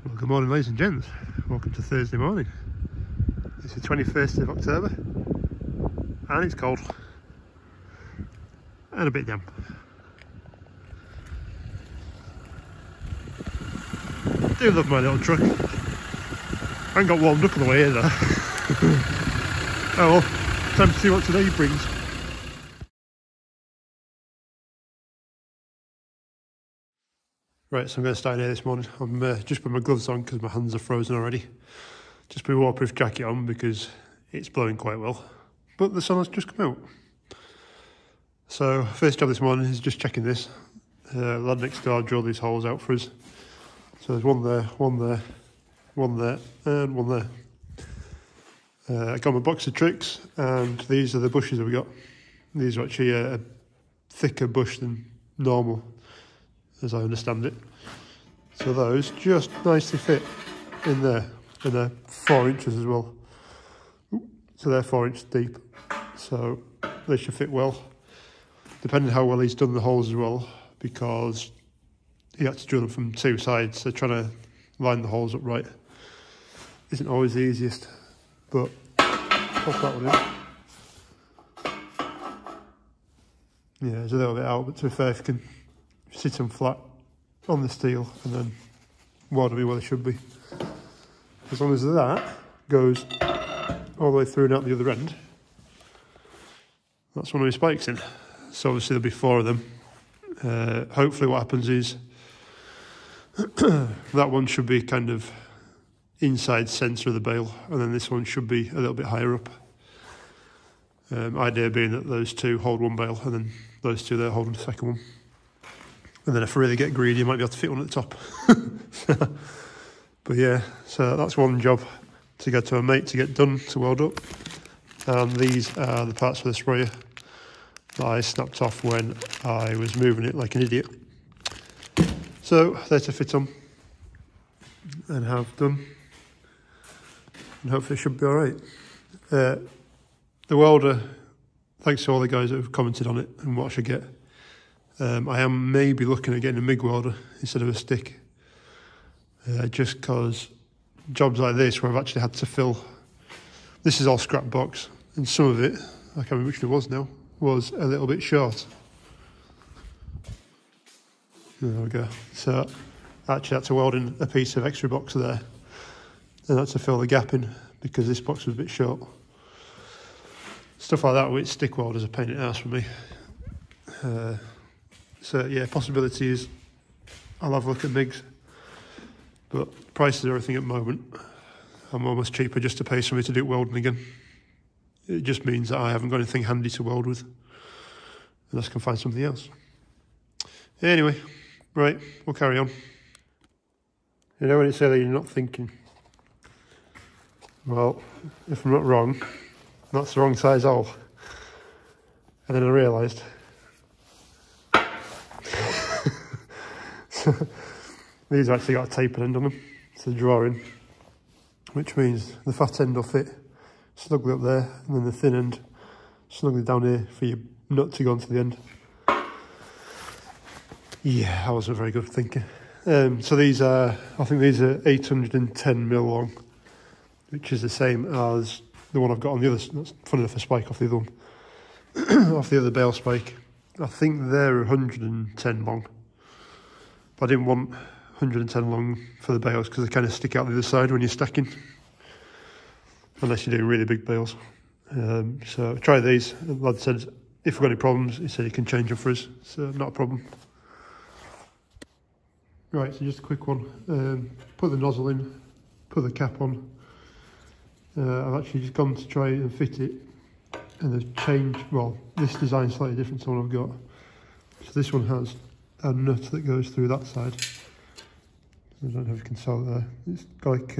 Well, good morning, ladies and gents. Welcome to Thursday morning. It's the 21st of October and it's cold and a bit damp. I do love my little truck. I ain't got warmed up on the way here though. Oh well, time to see what today brings. Right, so I'm going to start here this morning. I'm just put my gloves on because my hands are frozen already. Just put a waterproof jacket on because it's blowing quite well. But the sun has just come out. So, first job this morning is just checking this. Lad next door drilled these holes out for us. So there's one there, one there, one there, and one there. I got my box of tricks, and these are the bushes that we got. These are actually a thicker bush than normal, as I understand it. So those just nicely fit in there, and they're 4 inches as well. So they're 4 inches deep, so they should fit well. Depending how well he's done the holes as well, because he had to drill them from two sides, so trying to line the holes up right isn't always the easiest, but pop that one in. Yeah, it's a little bit out, but to be fair, if you can sit them flat on the steel and then weld them where they should be. As long as that goes all the way through and out the other end, that's one of his spikes in. So obviously there'll be 4 of them. Hopefully what happens is that one should be kind of inside centre of the bale, and then this one should be a little bit higher up. Idea being that those two hold one bale and then those two there hold the second one. And then if I really get greedy, I might be able to fit one at the top. But yeah, so that's one job to go to a mate to get done, to weld up. And these are the parts for the sprayer that I snapped off when I was moving it like an idiot. So they're to fit on and have done. And hopefully it should be alright. The welder, thanks to all the guys that have commented on it and what I should get. I am maybe looking at getting a MIG welder instead of a stick, just because jobs like this where I've actually had to fill, this is all scrap box, and some of it, I can't remember which one it was now, was a little bit short. There we go. So I actually had to weld in a piece of extra box there, and had to fill the gap in because this box was a bit short. Stuff like that with stick welders are a pain in the ass for me. So yeah, possibility is I'll have a look at MIGs, but prices are everything at the moment. I'm almost cheaper just to pay somebody to do welding again. It just means that I haven't got anything handy to weld with, unless I can find something else. Anyway, right, we'll carry on. You know when it's early, you're not thinking. Well, if I'm not wrong, that's the wrong size hole. And then I realised. These have actually got a tapered end on them to draw in, which means the fat end will fit snugly up there, and then the thin end snugly down here for your nut to go onto the end. Yeah, I wasn't very good thinking. So these are, I think these are 810mm long, which is the same as the one I've got on the other. That's funny enough, a spike off the other one, off the other bale spike. I think they're 110 long. But I didn't want 110 long for the bales because they kind of stick out the other side when you're stacking, unless you're doing really big bales. So try these. The lad said if we've got any problems, he said he can change them for us, so not a problem. Right, so just a quick one. Put the nozzle in, put the cap on. I've actually just gone to try and fit it, and they've changed. Well, this design's slightly different to the one I've got. So this one has a nut that goes through that side. I don't know if you can tell there. It's got like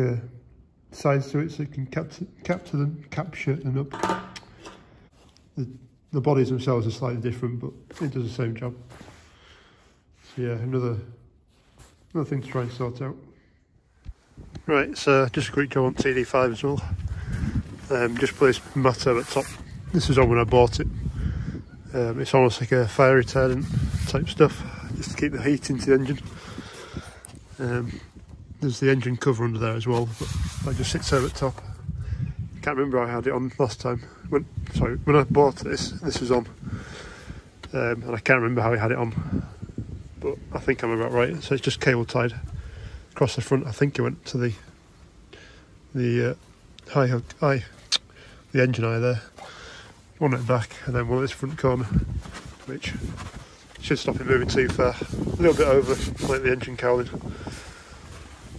sides to it, so it can capture the nut. The bodies themselves are slightly different, but it does the same job. So yeah, another thing to try and sort out. Right, so just a quick job on TD5 as well. Just placed mat over the top. This was on when I bought it. It's almost like a fire retardant type stuff, just to keep the heat into the engine. there's the engine cover under there as well, but that just sits over the top. Can't remember how I had it on last time. When I bought this was on, and I can't remember how I had it on, but I think I'm about right. So it's just cable tied across the front. I think it went to the engine eye there, one at the back, and then one at this front corner, which should stop it moving too far. A little bit over like the engine cowling,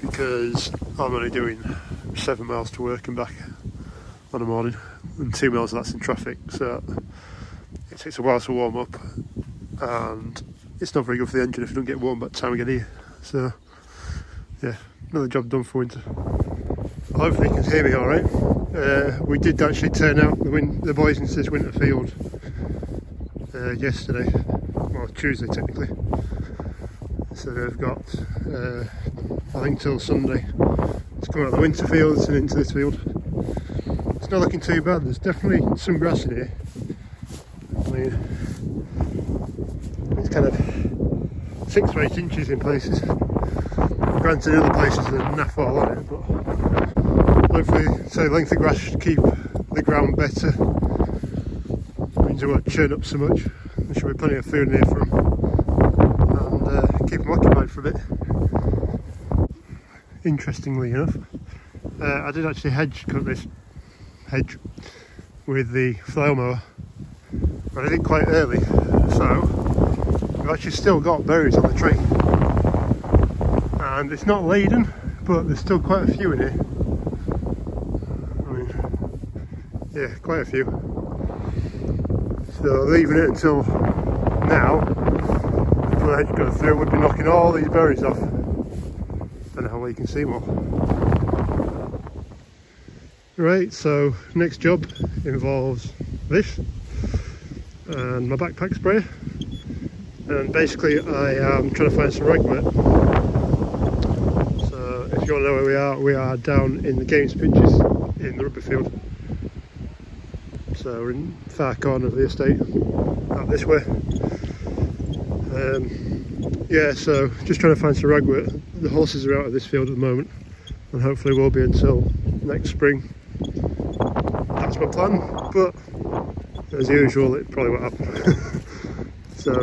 because I'm only doing 7 miles to work and back on a morning, and 2 miles of that's in traffic, so it takes a while to warm up, and it's not very good for the engine if you don't get warm by the time we get here. So yeah, another job done for winter. Hopefully you can hear me alright. We did actually turn out the boys into this winter field yesterday, well Tuesday technically, so they've got I think till Sunday to come out of the winter fields and into this field. It's not looking too bad. There's definitely some grass in here. I mean, it's kind of 6 or 8 inches in places. Granted, in other places there's naff all on it, but hopefully, so the length of grass should keep the ground better. Means it won't churn up so much. There should be plenty of food in here for them, and keep them occupied for a bit. Interestingly enough, I did actually cut this hedge with the flail mower, but I did it quite early, so we've actually still got berries on the tree, and it's not laden, but there's still quite a few in here. I mean, yeah, quite a few. So leaving it until now, when the hedge goes through, we'd be knocking all these berries off. Don't know how well you can see more. Right, so next job involves this and my backpack sprayer, and basically I am trying to find some ragwort. So if you want to know where we are down in the games pitches in the rugby field. So we're in the far corner of the estate, out this way. Yeah, so just trying to find some ragwort. The horses are out of this field at the moment, and hopefully will be until next spring. That's my plan, but as usual it probably won't happen. So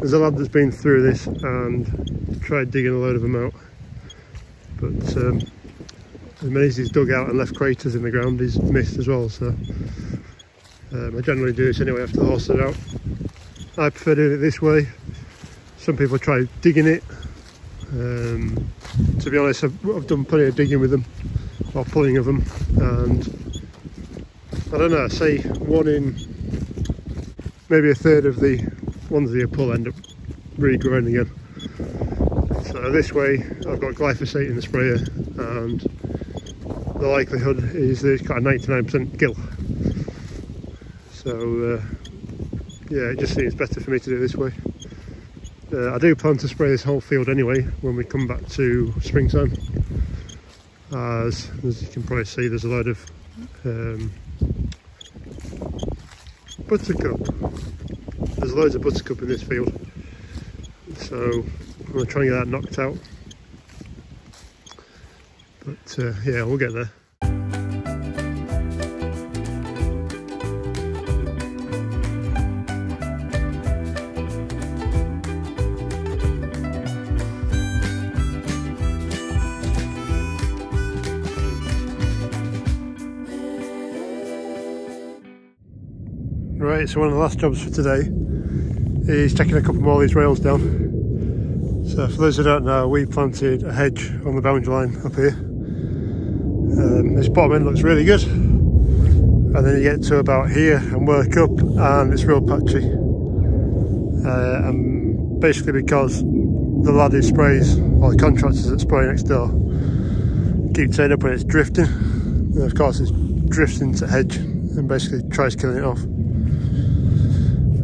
there's a lad that's been through this and tried digging a load of them out, but as many as he's dug out and left craters in the ground, he's missed as well. So I generally do this anyway after the horses are out. I prefer doing it this way. Some people try digging it. To be honest, I've done plenty of digging with them, or pulling of them, and I don't know, say one in maybe a third of the ones that you pull end up regrowing again. So this way I've got glyphosate in the sprayer, and the likelihood is that it's got a 99% kill. So yeah, it just seems better for me to do it this way. I do plan to spray this whole field anyway when we come back to springtime. As you can probably see, there's a load of buttercup. There's loads of buttercup in this field, so I'm going to try and get that knocked out. But yeah, we'll get there. Right, so one of the last jobs for today is taking a couple more of these rails down. So for those who don't know, we planted a hedge on the boundary line up here. This bottom end looks really good, and then you get to about here and work up and it's real patchy. And basically because the lad who sprays, or the contractors that spray next door, keep turning up when it's drifting, and of course it's drifts into hedge and basically tries killing it off.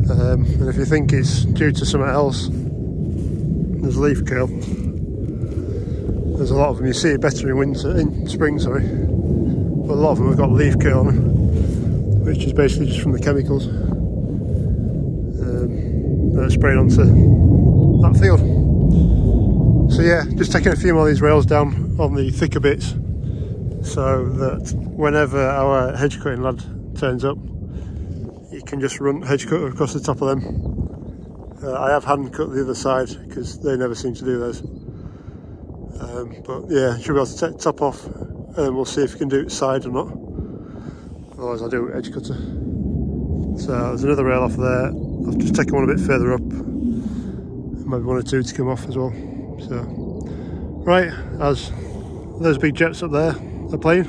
And if you think it's due to something else, there's leaf curl. There's a lot of them. You see it better in spring, sorry. But a lot of them have got leaf curl on them, which is basically just from the chemicals that are sprayed onto that field. So yeah, just taking a few more of these rails down on the thicker bits, so that whenever our hedge cutting lad turns up, you can just run hedge cutter across the top of them. I have hand cut the other side because they never seem to do those. But yeah, should be able to take the top off, and we'll see if we can do it side or not. Otherwise I'll do it edge cutter. So there's another rail off there. I've just taken one a bit further up. Maybe one or two to come off as well. So, right, as those big jets up there are playing,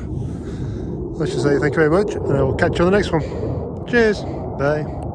let's just say thank you very much, and I will catch you on the next one. Cheers, bye.